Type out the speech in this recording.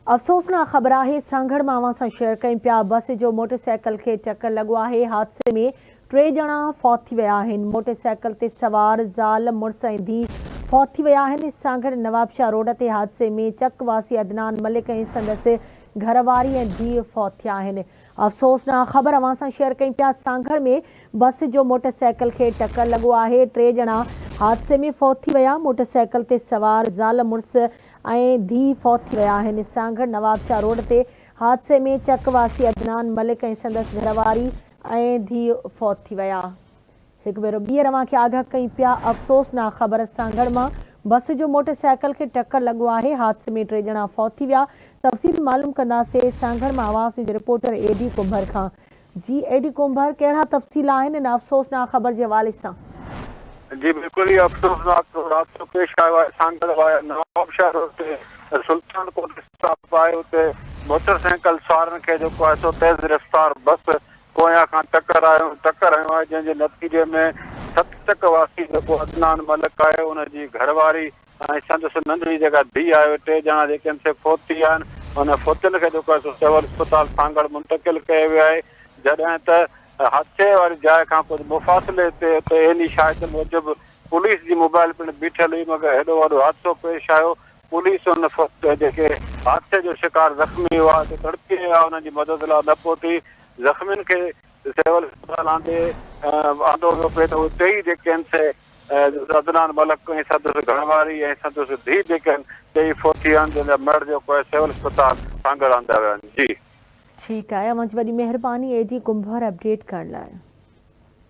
अफ़सोसनाक ख़बर है सांगड़ मां अवां सां शेयर कयूं पिया। बस जो मोटरसाइकिल के टक्कर लगो है। हादसे में 3 ॼणा फौत थी विया आहिनि। मोटरसाइकिल ते सवार ज़ाल मुड़स ऐं धीउ फौत थी विया आहिनि। सांगड़ नवाबशाह रोड ते हादसे में चक वासी अदनान मलिक ऐं संदसि घरवारी ऐं धीउ फौत थिया आहिनि। अफ़सोसनाक ख़बर अवां सां शेयर कयूं पिया। सांगड़ में बस जो मोटरसाइकिल के टक्कर लगो है। 3 ॼणा हादसे में फौत थी विया। मोटरसाइकिल ते सवार ज़ाल मुड़स ऐं धीउ फौत थी विया आहिनि। सांगड़ नवाबशाह रोड ते हादसे में चक वासी अदनान मलिक ऐं संदसि घरवारी ऐं धीउ फौत थी विया। हिकु भेरो ॿीहर अव्हां खे आगाह कयूं पिया। अफ़सोसनाक ख़बर सांगड़ मां बस जो मोटरसाइकिल खे टक्कर लगो है। हादसे में 3 ॼणा फौत थी विया। तफ़सील मालूम कंदासीं सांगड़ मां आवाज़ जे रिपोर्टर एडी कुंभर खां। जी एडी कुंभर, कहिड़ा तफ़सील आहिनि इन अफ़सोसनाक ख़बर जे हवाले सां? जी बिल्कुल ही अफसोसनाक हादसो पेश आयो आहे। सांगड़ नवाबशाह रोड ते सुल्तान कोट स्टॉप आहे। उते मोटरसाइकिल सवारनि खे जेको आहे सो तेज़ रफ़्तार बस पोयां खां टक्कर हयो आहे, जंहिंजे नतीजे में 7 चक वासी जेको अदनान मलिक आहे, उनजी घरवारी ऐं संदसि नंढड़ी जेका धीउ आहे, 3 ॼणा जेके आहिनि से फौत थी विया आहिनि। उन फौतनि खे जेको आहे सो सिविल अस्पताल सांगड़ मुंतक़िल कयो वियो आहे। जॾहिं त हादसे वारी जाइ खां कुझु मुफ़ासिले ते एनी शायदि मूजिबि पुलिस जी मोबाइल पिणु बीठल हुई, मगर हेॾो वॾो हादसो पेश आयो। पुलिस उन जेके हादसे जो शिकार ज़ख़्मी हुआ ते तड़पी विया, उन्हनि जी मदद लाइ न पहुती। ज़ख़्मियुनि खे सिविल अस्पताल आंदो वियो पिए त उते ई जेके आहिनि से अदनान मलिक ऐं संदसि घरवारी ऐं संदसि धीउ जेके आहिनि टेई फौत थी विया आहिनि, जंहिंजा मर्द जेको आहे सिविल अस्पताल सांगड़ आंदा विया आहिनि। जी ठीकु आहे, अव्हां जी वॾी महिरबानी एडी कुंभर अपडेट करण लाइ।